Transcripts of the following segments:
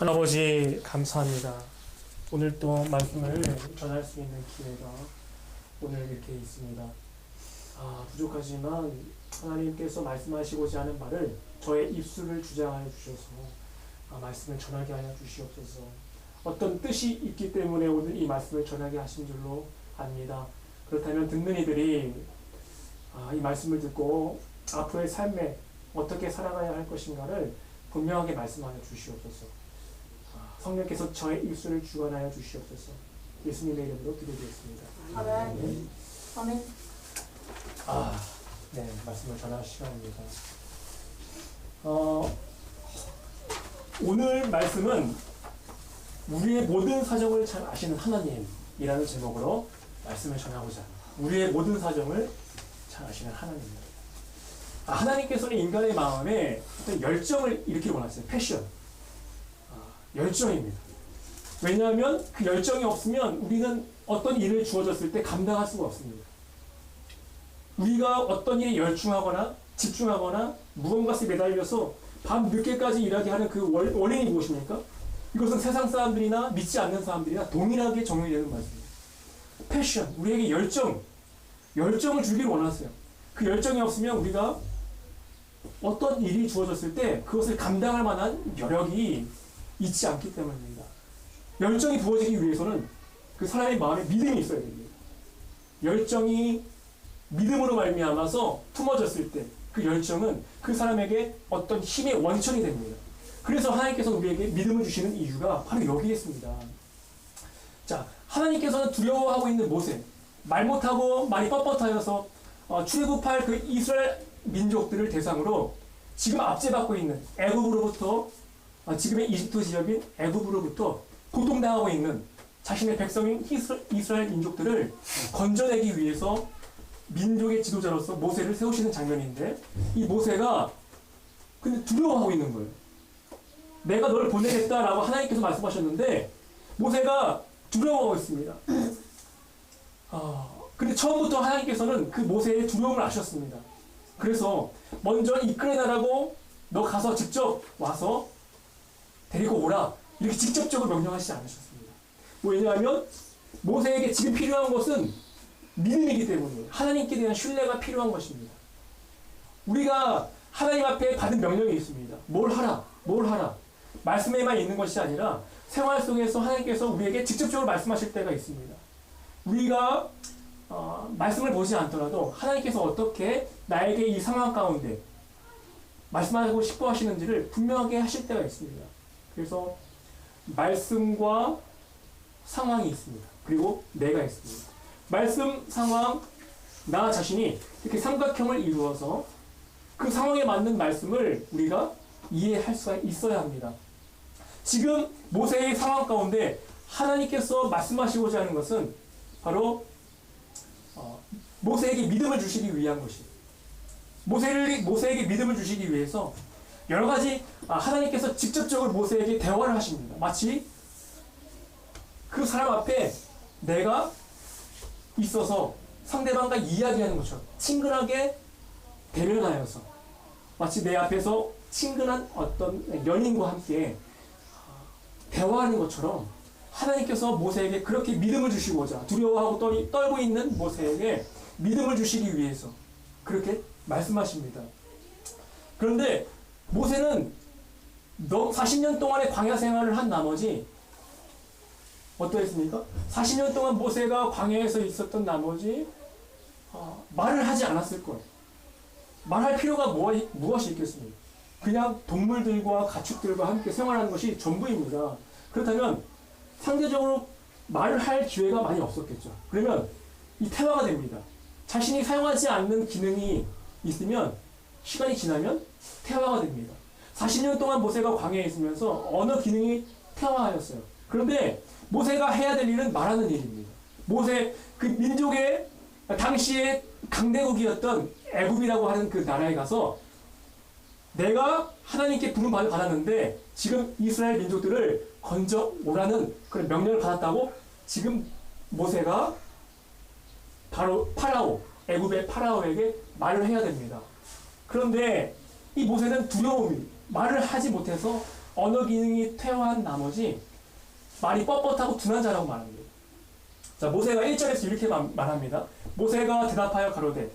하나아버지 감사합니다. 오늘 또 말씀을 전할 수 있는 기회가 오늘 이렇게 있습니다. 부족하지만 하나님께서 말씀하시고자 하는 말을 저의 입술을 주장하여 주셔서 말씀을 전하게 하여 주시옵소서. 어떤 뜻이 있기 때문에 오늘 이 말씀을 전하게 하신 줄로 압니다. 그렇다면 듣는 이들이 이 말씀을 듣고 앞으로의 삶에 어떻게 살아가야 할 것인가를 분명하게 말씀하여 주시옵소서. 성령께서 저의 입술을 주관하여 주시옵소서. 예수님의 이름으로 기도드리겠습니다. 아멘. 아멘. 네, 말씀을 전할 시간입니다. 오늘 말씀은 우리의 모든 사정을 잘 아시는 하나님이라는 제목으로 말씀을 전하고자 합니다. 우리의 모든 사정을 잘 아시는 하나님입니다. 하나님께서는 인간의 마음에 어떤 열정을 일으키기 원하세요. 패션. 열정입니다. 왜냐하면 그 열정이 없으면 우리는 어떤 일을 주어졌을 때 감당할 수가 없습니다. 우리가 어떤 일에 열중하거나 집중하거나 무언가에 매달려서 밤 늦게까지 일하게 하는 그 원인이 무엇입니까? 이것은 세상 사람들이나 믿지 않는 사람들이나 동일하게 적용이 되는 말씀입니다. 패션, 우리에게 열정을 주기를 원하세요. 그 열정이 없으면 우리가 어떤 일이 주어졌을 때 그것을 감당할 만한 여력이 있지 않기 때문입니다. 열정이 부어지기 위해서는 그 사람의 마음에 믿음이 있어야 됩니다. 열정이 믿음으로 말미암아서 품어졌을 때 그 열정은 그 사람에게 어떤 힘의 원천이 됩니다. 그래서 하나님께서 우리에게 믿음을 주시는 이유가 바로 여기에 있습니다. 자, 하나님께서는 두려워하고 있는 모세, 말 못하고 말이 뻣뻣하여서 출애굽할 그 이스라엘 민족들을 대상으로 지금 압제받고 있는 애굽으로부터 지금의 이집트 지역인 애굽으로부터 고통당하고 있는 자신의 백성인 이스라엘 민족들을 건져내기 위해서 민족의 지도자로서 모세를 세우시는 장면인데, 이 모세가 근데 두려워하고 있는 거예요. 내가 너를 보내겠다라고 하나님께서 말씀하셨는데 모세가 두려워하고 있습니다. 근데 처음부터 하나님께서는 그 모세의 두려움을 아셨습니다. 그래서 먼저 이끌어내라고 너 가서 직접 와서 데리고 오라, 이렇게 직접적으로 명령하시지 않으셨습니다. 왜냐하면 모세에게 지금 필요한 것은 믿음이기 때문에 하나님께 대한 신뢰가 필요한 것입니다. 우리가 하나님 앞에 받은 명령이 있습니다. 뭘 하라. 말씀에만 있는 것이 아니라 생활 속에서 하나님께서 우리에게 직접적으로 말씀하실 때가 있습니다. 우리가 말씀을 보지 않더라도 하나님께서 어떻게 나에게 이 상황 가운데 말씀하고 싶어 하시는지를 분명하게 하실 때가 있습니다. 그래서 말씀과 상황이 있습니다. 그리고 내가 있습니다. 말씀, 상황, 나 자신이 이렇게 삼각형을 이루어서 그 상황에 맞는 말씀을 우리가 이해할 수가 있어야 합니다. 지금 모세의 상황 가운데 하나님께서 말씀하시고자 하는 것은 바로 모세에게 믿음을 주시기 위한 것이에요. 모세에게 믿음을 주시기 위해서 여러 가지 하나님께서 직접적으로 모세에게 대화를 하십니다. 마치 그 사람 앞에 내가 있어서 상대방과 이야기하는 것처럼 친근하게 대면하여서 마치 내 앞에서 친근한 어떤 연인과 함께 대화하는 것처럼 하나님께서 모세에게 그렇게 믿음을 주시고자, 두려워하고 떨고 있는 모세에게 믿음을 주시기 위해서 그렇게 말씀하십니다. 그런데 모세는 40년 동안의 광야 생활을 한 나머지 어떠했습니까? 40년 동안 모세가 광야에서 있었던 나머지 말을 하지 않았을 거예요. 말할 필요가 무엇이 있겠습니까? 그냥 동물들과 가축들과 함께 생활하는 것이 전부입니다. 그렇다면 상대적으로 말을 할 기회가 많이 없었겠죠. 그러면 이 태화가 됩니다. 자신이 사용하지 않는 기능이 있으면 시간이 지나면 태화가 됩니다. 40년 동안 모세가 광야에 있으면서 어느 기능이 태화하였어요. 그런데 모세가 해야 될 일은 말하는 일입니다. 모세, 그 민족의 당시에 강대국이었던 애굽이라고 하는 그 나라에 가서 내가 하나님께 부름을 받았는데 지금 이스라엘 민족들을 건져 오라는 그런 명령을 받았다고 지금 모세가 바로 애굽의 파라오에게 말을 해야 됩니다. 그런데 이 모세는 두려움이 말을 하지 못해서 언어 기능이 퇴화한 나머지 말이 뻣뻣하고 둔한 자라고 말합니다. 자, 모세가 1절에서 이렇게 말합니다. 모세가 대답하여 가로되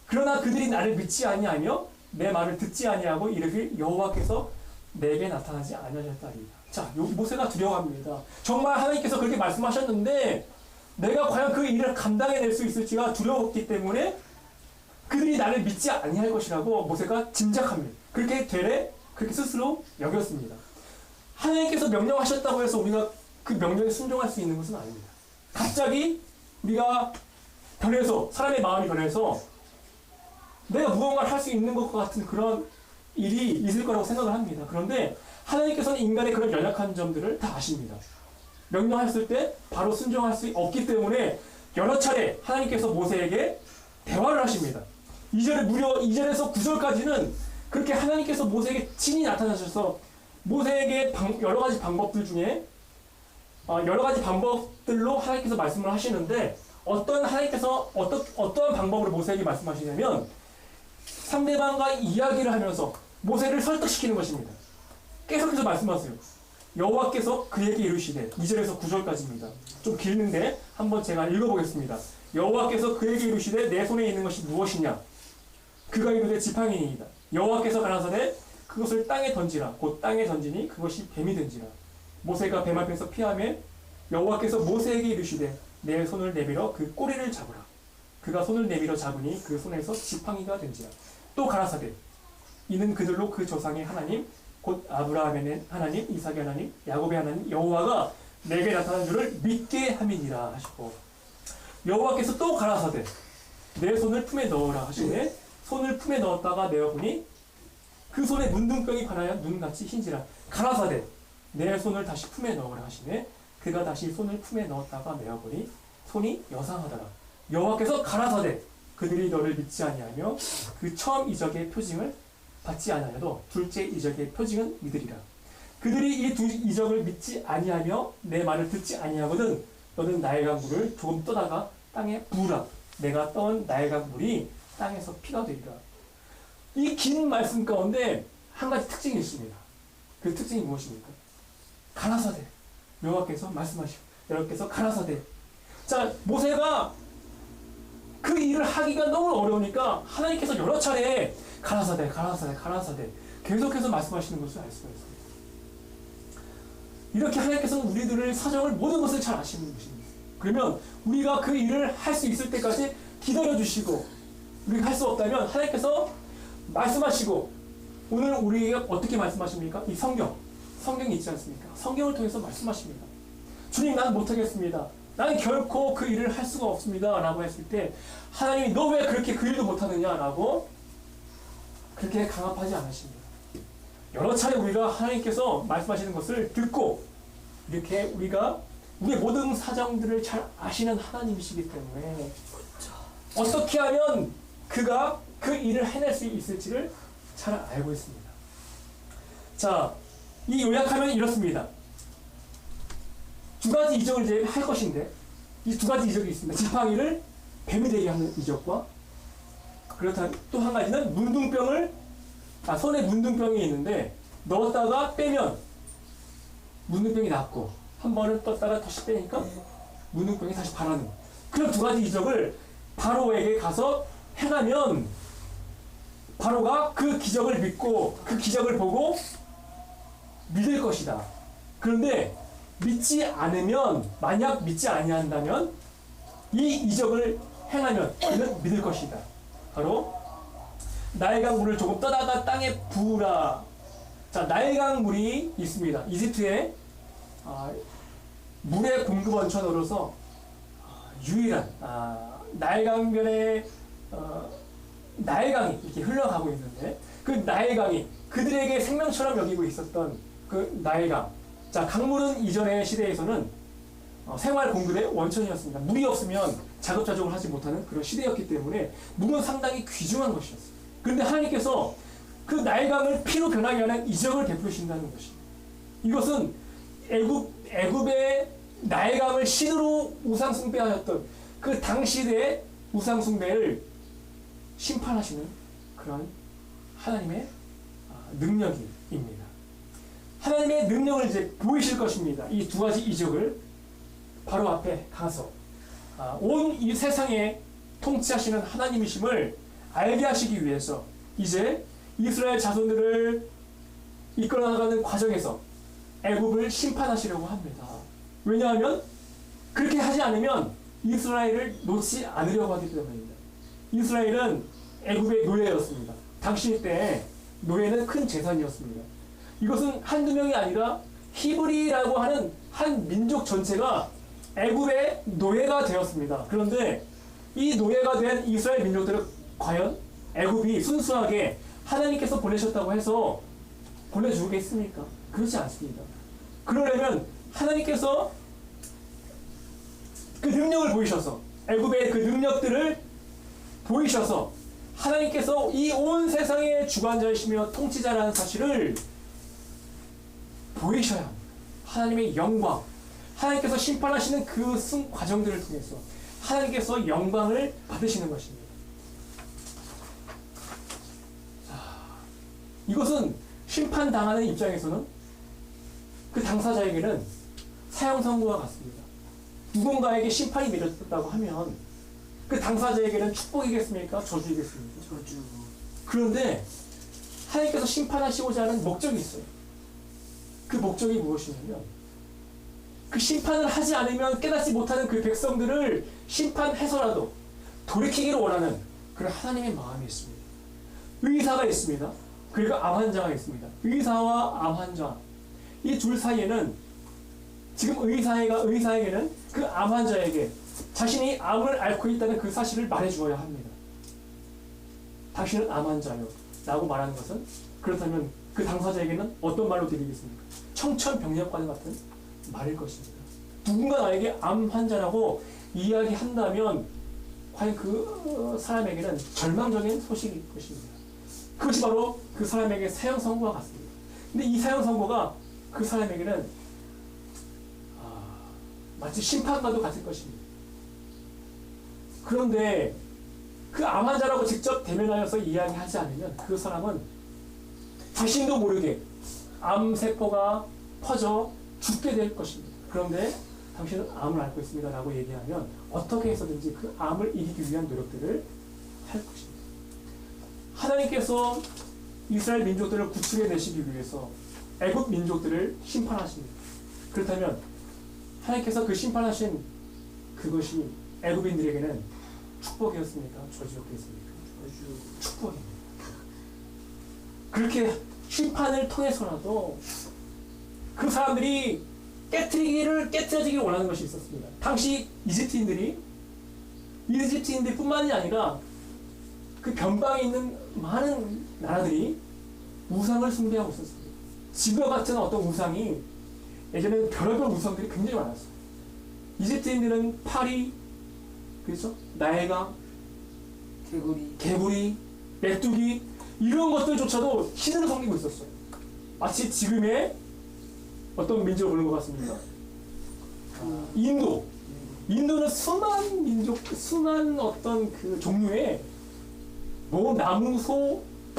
그러나 그들이 나를 믿지 아니하며 내 말을 듣지 아니하고 이르길 여호와께서 내게 나타나지 아니하셨다리이다. 자, 모세가 두려워합니다. 정말 하나님께서 그렇게 말씀하셨는데 내가 과연 그 일을 감당해낼 수 있을지가 두려웠기 때문에 그들이 나를 믿지 아니할 것이라고 모세가 짐작합니다. 그렇게 되래 그렇게 스스로 여겼습니다. 하나님께서 명령하셨다고 해서 우리가 그 명령에 순종할 수 있는 것은 아닙니다. 갑자기 우리가 변해서 사람의 마음이 변해서 내가 무언가를 할 수 있는 것 같은 그런 일이 있을 거라고 생각을 합니다. 그런데 하나님께서는 인간의 그런 연약한 점들을 다 아십니다. 명령했을 때 바로 순종할 수 없기 때문에 여러 차례 하나님께서 모세에게 대화를 하십니다. 2절에 무려 2절에서 9절까지는 그렇게 하나님께서 모세에게 친히 나타나셔서 모세에게 여러 가지 방법들 중에 여러 가지 방법들로 하나님께서 말씀을 하시는데 어떠한 방법으로 모세에게 말씀하시냐면 상대방과 이야기를 하면서 모세를 설득시키는 것입니다. 계속해서 말씀하세요. 여호와께서 그에게 이르시되 2절에서 9절까지입니다. 좀 길는데 한번 제가 읽어보겠습니다. 여호와께서 그에게 이르시되 내 손에 있는 것이 무엇이냐? 그가 이르되 지팡이니이다. 여호와께서 가라사대 그것을 땅에 던지라. 곧 땅에 던지니 그것이 뱀이 된지라. 모세가 뱀 앞에서 피하며 여호와께서 모세에게 이르시되 내 손을 내밀어 그 꼬리를 잡으라. 그가 손을 내밀어 잡으니 그 손에서 지팡이가 된지라. 또 가라사대 이는 그들로 그 조상의 하나님 곧 아브라함의 하나님, 이삭의 하나님, 야곱의 하나님 여호와가 내게 나타난 줄을 믿게 함이니라 하시고 여호와께서 또 가라사대 내 손을 품에 넣으라 하시네 손을 품에 넣었다가 내어보니 그 손에 문둥병이 반하여 눈같이 흰지라. 가라사대 내 손을 다시 품에 넣으라 하시네 그가 다시 손을 품에 넣었다가 내어보니 손이 여상하더라. 여호와께서 가라사대 그들이 너를 믿지 아니하며 그 처음 이적의 표징을 받지 아니하여도 둘째 이적의 표징은 믿으리라. 그들이 이 두 이적을 믿지 아니하며 내 말을 듣지 아니하거든 너는 나일강 물을 조금 떠다가 땅에 부으라. 내가 떠온 나일강 물이 땅에서 피가 되리라. 이 긴 말씀 가운데 한 가지 특징이 있습니다. 그 특징이 무엇입니까? 가라사대 여호와께서 말씀하시고 여호와께서 가라사대. 자, 모세가 그 일을 하기가 너무 어려우니까 하나님께서 여러 차례 가라사대 계속해서 말씀하시는 것을 알 수가 있습니다. 이렇게 하나님께서는 우리들의 사정을 모든 것을 잘 아시는 것입니다. 그러면 우리가 그 일을 할 수 있을 때까지 기다려주시고 우리가 할 수 없다면 하나님께서 말씀하시고 오늘 우리에게 어떻게 말씀하십니까? 이 성경이 있지 않습니까? 성경을 통해서 말씀하십니다. 주님 나는 못하겠습니다. 나는 결코 그 일을 할 수가 없습니다. 라고 했을 때 하나님이 너 왜 그렇게 그 일도 못하느냐? 라고 그렇게 강압하지 않으십니다. 여러 차례 우리가 하나님께서 말씀하시는 것을 듣고 이렇게 우리가 우리의 모든 사정들을 잘 아시는 하나님이시기 때문에 어떻게 하면 그가 그 일을 해낼 수 있을지를 잘 알고 있습니다. 자, 이 요약하면 이렇습니다. 두 가지 이적을 이제 할 것인데 이 두 가지 이적이 있습니다. 지팡이를 뱀이 되게 하는 이적과 그렇다면 또 한 가지는 손에 문둥병이 있는데 넣었다가 빼면 문둥병이 낫고 한 번을 떴다가 다시 빼니까 문둥병이 다시 바라는 그런 두 가지 이적을 바로에게 가서 행하면 바로가 그 기적을 믿고 그 기적을 보고 믿을 것이다. 그런데 만약 믿지 아니한다면 이 이적을 행하면 그는 믿을 것이다. 바로 나일강 물을 조금 떠다가 땅에 부으라. 자, 나일강 물이 있습니다. 이집트에 물의 공급 원천으로서 유일한 나일강변에 나일강이 이렇게 흘러가고 있는데 그 나일강이 그들에게 생명처럼 여기고 있었던 그 나일강. 자, 강물은 이전의 시대에서는 생활 공급의 원천이었습니다. 물이 없으면 자급자족을 하지 못하는 그런 시대였기 때문에 물은 상당히 귀중한 것이었어요. 그런데 하나님께서 그 나일강을 피로 변하게 하는 이적을 베푸신다는 것입니다. 이것은 애굽의 나일강을 신으로 우상숭배하였던 그 당시대의 우상숭배를 심판하시는 그런 하나님의 능력입니다. 하나님의 능력을 이제 보이실 것입니다. 이 두 가지 이적을 바로 앞에 가서 온 이 세상에 통치하시는 하나님이심을 알게 하시기 위해서 이제 이스라엘 자손들을 이끌어 나가는 과정에서 애굽을 심판하시려고 합니다. 왜냐하면 그렇게 하지 않으면 이스라엘을 놓지 않으려고 하기 때문입니다. 이스라엘은 애굽의 노예였습니다. 당시 때 노예는 큰 재산이었습니다. 이것은 한두 명이 아니라 히브리라고 하는 한 민족 전체가 애굽의 노예가 되었습니다. 그런데 이 노예가 된 이스라엘 민족들은 과연 애굽이 순수하게 하나님께서 보내셨다고 해서 보내주겠습니까? 그렇지 않습니다. 그러려면 하나님께서 그 능력을 보이셔서 애굽의 그 능력들을 보이셔서 하나님께서 이 온 세상의 주관자이시며 통치자라는 사실을 보이셔야 합니다. 하나님의 영광, 하나님께서 심판하시는 그 과정들을 통해서 하나님께서 영광을 받으시는 것입니다. 이것은 심판당하는 입장에서는 그 당사자에게는 사형 선고와 같습니다. 누군가에게 심판이 내려졌다고 하면 그 당사자에게는 축복이겠습니까? 저주이겠습니까? 저주. 그런데 하나님께서 심판하시고자 하는 목적이 있어요. 그 목적이 무엇이냐면 그 심판을 하지 않으면 깨닫지 못하는 그 백성들을 심판해서라도 돌이키기를 원하는 그런 하나님의 마음이 있습니다. 의사가 있습니다. 그리고 암 환자가 있습니다. 의사와 암 환자 이 둘 사이에는 지금 의사에게는 그 암 환자에게 자신이 암을 앓고 있다는 그 사실을 말해주어야 합니다. 당신은 암 환자요 라고 말하는 것은 그렇다면 그 당사자에게는 어떤 말로 드리겠습니까? 청천벽력과는 같은 말일 것입니다. 누군가 나에게 암 환자라고 이야기한다면 과연 그 사람에게는 절망적인 소식일 것입니다. 그것이 바로 그 사람에게 사형 선고와 같습니다. 근데 이 사형 선고가 그 사람에게는 마치 심판과도 같을 것입니다. 그런데 그 암 환자라고 직접 대면하여서 이야기하지 않으면 그 사람은 자신도 모르게 암세포가 퍼져 죽게 될 것입니다. 그런데 당신은 암을 앓고 있습니다 라고 얘기하면 어떻게 해서든지 그 암을 이기기 위한 노력들을 할 것입니다. 하나님께서 이스라엘 민족들을 구출해 내시기 위해서 애굽 민족들을 심판하십니다. 그렇다면 하나님께서 그 심판하신 그것이 애굽인들에게는 축복이었습니까? 저주였겠습니까? 축복입니다. 그렇게 심판을 통해서라도 그 사람들이 깨트려지기를 원하는 것이 있었습니다. 당시 이집트인들이 뿐만이 아니라 그 변방에 있는 많은 나라들이 우상을 숭배하고 있었습니다. 지구와 같은 어떤 우상이 예전에는 별의별 우상들이 굉장히 많았어요. 이집트인들은 파리, 그렇죠? 나일강, 개구리, 메뚜기 이런 것들조차도 신으로 섬기고 있었어요. 마치 지금의 어떤 민족을 보는 것 같습니까? 인도는 수만 민족, 수만 어떤 그 종류의 나무,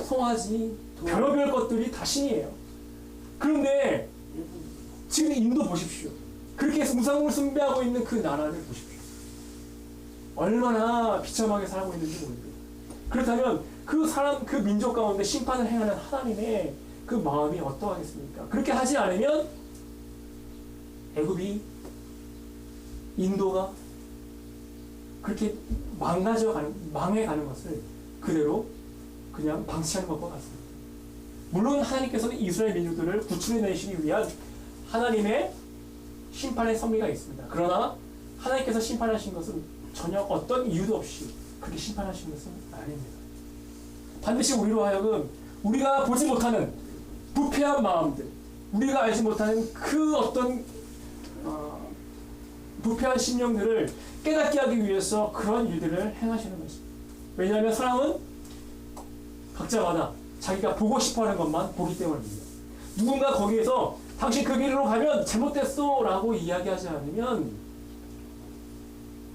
송아지, 별의별 것들이 다 신이에요. 그런데 지금 인도 보십시오. 그렇게 해서 우상을 숭배하고 있는 그 나라를 보십시오. 얼마나 비참하게 살고 있는지 모릅니다. 그렇다면 그 민족 가운데 심판을 행하는 하나님의 그 마음이 어떠하겠습니까? 그렇게 하지 않으면 애굽이, 인도가 그렇게 망해가는 것을 그대로 그냥 방치하는 것과 같습니다. 물론 하나님께서는 이스라엘 민족들을 구출해내시기 위한 하나님의 심판의 섭리가 있습니다. 그러나 하나님께서 심판하신 것은 전혀 어떤 이유도 없이 그렇게 심판하신 것은 아닙니다. 반드시 우리로 하여금 우리가 보지 못하는 부패한 마음들, 우리가 알지 못하는 그 어떤 부패한 심령들을 깨닫게 하기 위해서 그런 일들을 행하시는 것입니다. 왜냐하면 사람은 각자마다 자기가 보고 싶어하는 것만 보기 때문입니다. 누군가 거기에서 당신 그 길로 가면 잘못됐어 라고 이야기하지 않으면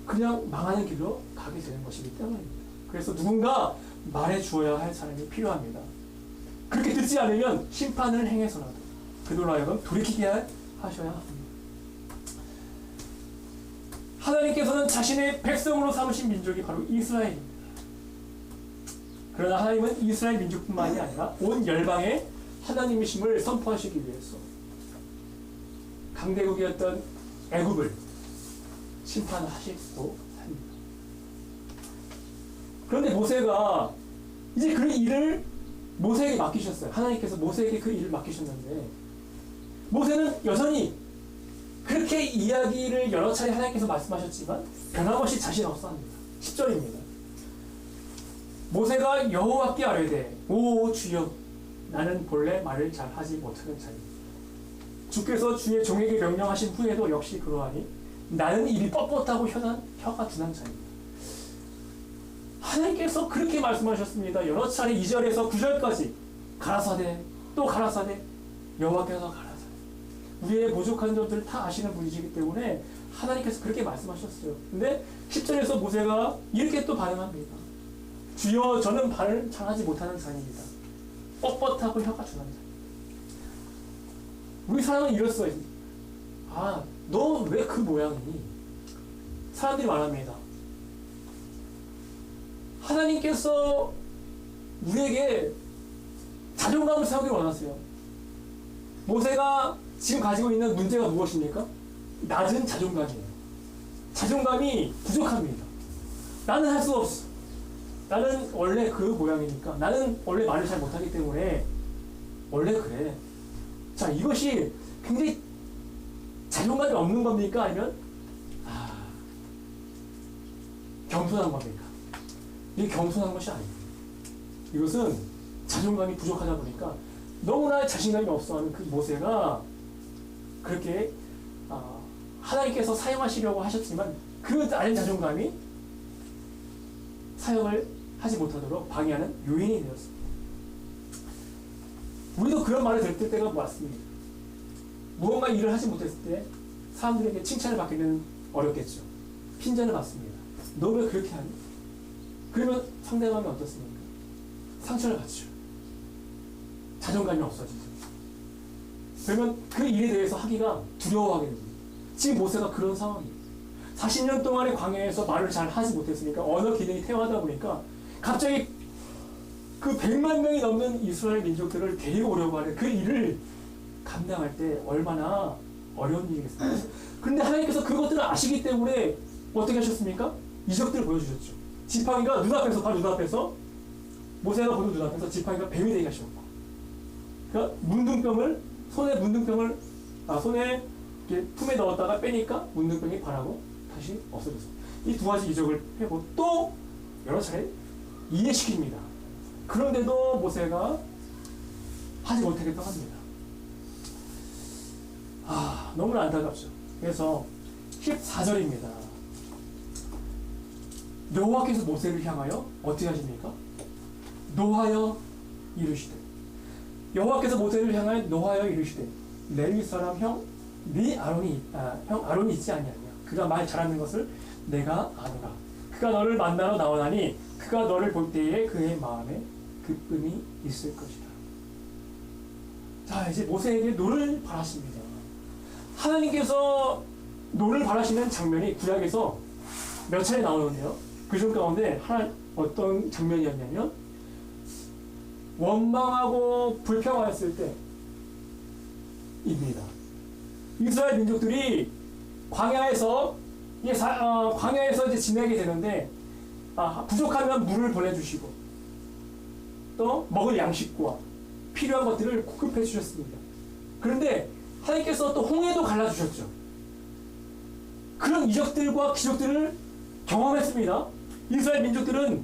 그냥 망하는 길로 가게 되는 것이기 때문입니다. 그래서 누군가 말해 주어야 할 사람이 필요합니다. 그렇게 듣지 않으면 심판을 행해서라도 그들로 하여금 돌이키게 하셔야 합니다. 하나님께서는 자신의 백성으로 삼으신 민족이 바로 이스라엘입니다. 그러나 하나님은 이스라엘 민족뿐만이 아니라 온 열방에 하나님이심을 선포하시기 위해서 강대국이었던 애굽을 심판하시고 합니다. 그런데 모세가 이제 그 일을 모세에게 맡기셨어요. 하나님께서 모세에게 그 일을 맡기셨는데 모세는 여전히 그렇게 이야기를 여러 차례 하나님께서 말씀하셨지만 변함없이 자신 없어 합니다. 10절입니다. 모세가 여호와께 아뢰되 오 주여 나는 본래 말을 잘 하지 못하는 자입니다. 주께서 주의 종에게 명령하신 후에도 역시 그러하니 나는 입이 뻣뻣하고 혀가 둔한 자입니다. 하나님께서 그렇게 말씀하셨습니다. 여러 차례 2절에서 9절까지 가라사대 또 가라사대 여호와께서 가라사대 우리의 부족한 점들을 다 아시는 분이시기 때문에 하나님께서 그렇게 말씀하셨어요. 근데 10절에서 모세가 이렇게 또 반응합니다. 주여 저는 말을 잘하지 못하는 자입니다. 뻣뻣하고 혀가 둔한 자입니다. 우리 사람은 이랬어요. 아, 너 왜 그 모양이니? 사람들이 말합니다. 하나님께서 우리에게 자존감을 세우길 원하세요. 모세가 지금 가지고 있는 문제가 무엇입니까? 낮은 자존감이에요. 자존감이 부족합니다. 나는 할 수 없어. 나는 원래 그 모양이니까. 나는 원래 말을 잘 못하기 때문에 원래 그래. 자, 이것이 굉장히 자존감이 없는 겁니까? 아니면 겸손한 겁니까? 이게 겸손한 것이 아닙니다. 이것은 자존감이 부족하다 보니까 너무나 자신감이 없어하는 그 모세가 그렇게 하나님께서 사용하시려고 하셨지만 그 낮은 자존감이 사용을 하지 못하도록 방해하는 요인이 되었습니다. 우리도 그런 말을 들을 때가 왔습니다. 무언가 일을 하지 못했을 때 사람들에게 칭찬을 받기는 어렵겠죠. 핀잔을 받습니다. 너 왜 그렇게 하니? 그러면 상대방이 어떻습니까? 상처를 받죠. 자존감이 없어지죠. 그러면 그 일에 대해서 하기가 두려워하게 됩니다. 지금 모세가 그런 상황이에요. 40년 동안의 광야에서 말을 잘 하지 못했으니까 언어 기능이 퇴화하다 보니까 갑자기 그 100만 명이 넘는 이스라엘 민족들을 데리고 오려고 하는 그 일을 감당할 때 얼마나 어려운 일이겠습니까? 그런데 하나님께서 그것들을 아시기 때문에 어떻게 하셨습니까? 이적들을 보여주셨죠. 지팡이가 눈앞에서, 바로 눈앞에서, 모세가 보는 눈앞에서 지팡이가 뱀이 되게 하셨고, 그러니까 문둥병을, 손에 이렇게 품에 넣었다가 빼니까 문둥병이 발하고 다시 없어졌어. 이 두 가지 이적을 하고 또 여러 차례 이해시킵니다. 그런데도 모세가 하지 못하겠다고 합니다. 너무나 안타깝죠. 그래서 14절입니다. 여호와께서 모세를 향하여 어떻게 하십니까? 노하여 이르시되. 여호와께서 모세를 향하여 노하여 이르시되 레위 사람 형 아론이 있지 아니하냐. 그가 말 잘하는 것을 내가 아노라. 그가 너를 만나러 나오나니 그가 너를 볼 때에 그의 마음에 기쁨이 있을 것이다. 자, 이제 모세에게 노를 바라십니다. 하나님께서 노를 바라시는 장면이 구약에서 몇 차례 나오는데요. 그중 가운데 어떤 장면이었냐면 원망하고 불평하였을 때입니다. 이스라엘 민족들이 광야에서 이제 지내게 되는데 부족하면 물을 보내주시고 또 먹을 양식과 필요한 것들을 공급해 주셨습니다. 그런데 하나님께서 또 홍해도 갈라주셨죠. 그런 이적들과 기적들을 경험했습니다. 이스라엘 민족들은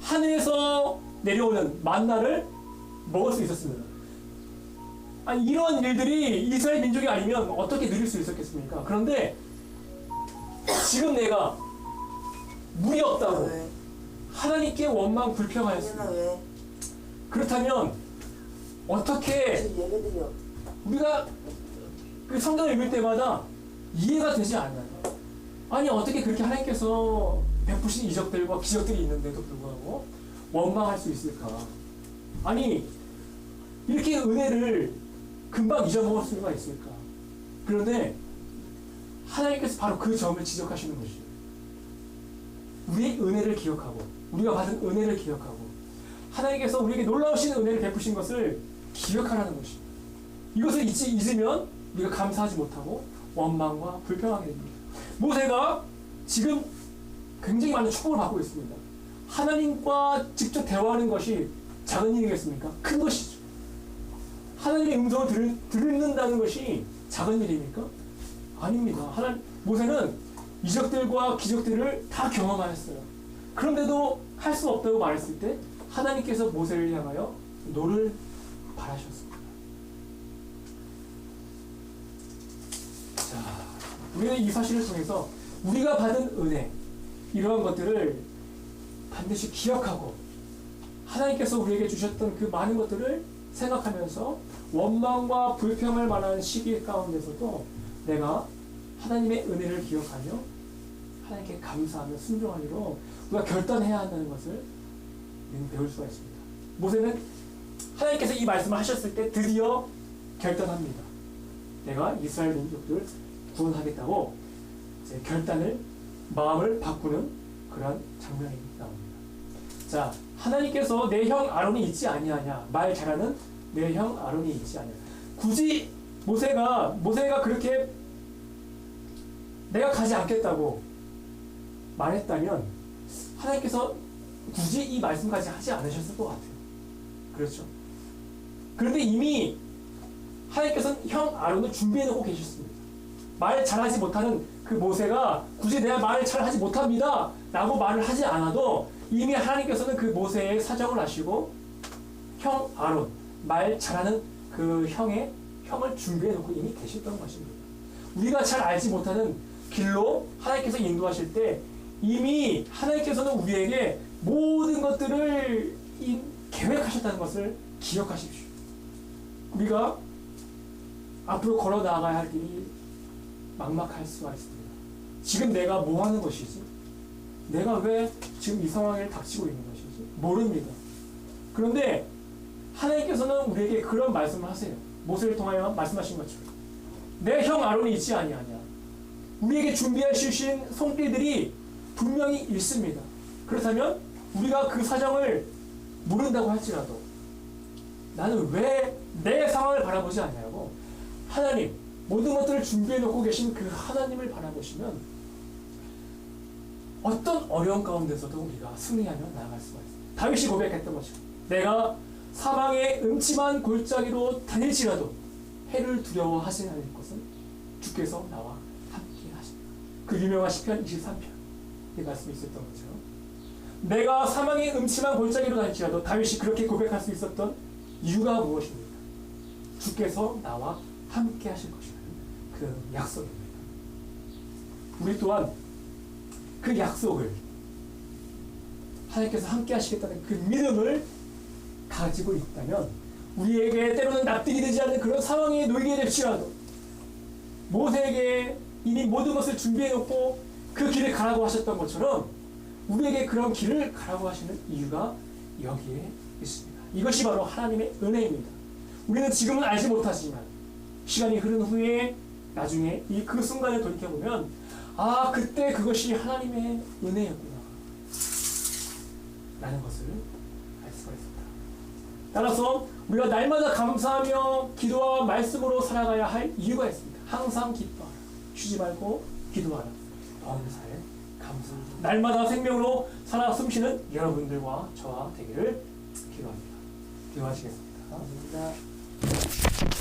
하늘에서 내려오는 만나를 먹을 수 있었습니다. 이런 일들이 이스라엘 민족이 아니면 어떻게 누릴 수 있었겠습니까? 그런데 지금 내가 물이 없다고 하나님께 원망 불평하였습니다. 그렇다면 어떻게 우리가 그 성경을 읽을 때마다 이해가 되지 않나요? 어떻게 그렇게 하나님께서 베푸신 이적들과 기적들이 있는데도 불구하고 원망할 수 있을까? 이렇게 은혜를 금방 잊어먹을 수가 있을까? 그런데 하나님께서 바로 그 점을 지적하시는 것이에요. 우리의 은혜를 기억하고 우리가 받은 은혜를 기억하고 하나님께서 우리에게 놀라우신 은혜를 베푸신 것을 기억하라는 것입니다. 이것을 잊으면 우리가 감사하지 못하고 원망과 불평하게 됩니다. 모세가 지금 굉장히 많은 축복을 받고 있습니다. 하나님과 직접 대화하는 것이 작은 일이겠습니까? 큰 것이죠. 하나님의 음성을 듣는다는 것이 작은 일입니까? 아닙니다. 모세는 이적들과 기적들을 다 경험하였어요. 그런데도 할 수 없다고 말했을 때 하나님께서 모세를 향하여 노를 바라셨습니다. 자, 우리는 이 사실을 통해서 우리가 받은 은혜, 이러한 것들을 반드시 기억하고 하나님께서 우리에게 주셨던 그 많은 것들을 생각하면서 원망과 불평할 만한 시기 가운데서도 내가 하나님의 은혜를 기억하며 하나님께 감사하며 순종하기로 우리가 결단해야 한다는 것을 우리는 배울 수가 있습니다. 모세는 하나님께서 이 말씀을 하셨을 때 드디어 결단합니다. 내가 이스라엘 민족들을 구원하겠다고 이제 마음을 바꾸는 그런 장면이 나옵니다. 자, 하나님께서 내 형 아론이 있지 아니하냐, 말 잘하는 내 형 아론이 있지 아니하냐. 굳이 모세가 그렇게 내가 가지 않겠다고 말했다면 하나님께서 굳이 이 말씀까지 하지 않으셨을 것 같아요. 그렇죠? 그런데 이미 하나님께서는 형 아론을 준비해놓고 계셨습니다. 말 잘하지 못하는 그 모세가 굳이 내가 말을 잘하지 못합니다 라고 말을 하지 않아도 이미 하나님께서는 그 모세의 사정을 아시고 형 아론, 말 잘하는 그 형을 준비해놓고 이미 계셨던 것입니다. 우리가 잘 알지 못하는 길로 하나님께서 인도하실 때 이미 하나님께서는 우리에게 모든 것들을 계획하셨다는 것을 기억하십시오. 우리가 앞으로 걸어 나아가야 할 길이 막막할 수가 있습니다. 지금 내가 뭐 하는 것이지? 내가 왜 지금 이 상황에 닥치고 있는 것이지? 모릅니다. 그런데 하나님께서는 우리에게 그런 말씀을 하세요. 모세를 통하여 말씀하신 것처럼 내 형 아론이 있지 아니하냐. 우리에게 준비해 주신 손길들이 분명히 있습니다. 그렇다면 우리가 그 사정을 모른다고 할지라도 나는 왜 내 상황을 바라보지 않냐고 하나님, 모든 것들을 준비해 놓고 계신 그 하나님을 바라보시면 어떤 어려운 가운데서도 우리가 승리하며 나아갈 수가 있습니다. 다윗이 고백했던 것이죠. 내가 사방의 음침한 골짜기로 다닐지라도 해를 두려워하지 않을 것은 주께서 나와 함께 하십니다. 그 유명한 시편 23편 이 말씀이 있었던 거죠. 내가 사망의 음침한 골짜기로 다닐지라도 다윗이 그렇게 고백할 수 있었던 이유가 무엇입니까? 주께서 나와 함께 하실 것이라는 그 약속입니다. 우리 또한 그 약속을 하나님께서 함께 하시겠다는 그 믿음을 가지고 있다면 우리에게 때로는 납득이 되지 않는 그런 상황에 놓이게 될지라도 모세에게 이미 모든 것을 준비해 놓고 그 길을 가라고 하셨던 것처럼 우리에게 그런 길을 가라고 하시는 이유가 여기에 있습니다. 이것이 바로 하나님의 은혜입니다. 우리는 지금은 알지 못하지만 시간이 흐른 후에 나중에 그 순간을 돌이켜보면 아, 그때 그것이 하나님의 은혜였구나 라는 것을 알 수가 있습니다. 따라서 우리가 날마다 감사하며 기도와 말씀으로 살아가야 할 이유가 있습니다. 항상 기뻐하라. 쉬지 말고 기도하라. 범사에 감사합니다. 날마다 생명으로 살아 숨쉬는 여러분들과 저와 되기를 기도합니다. 기도하시겠습니다. 감사합니다.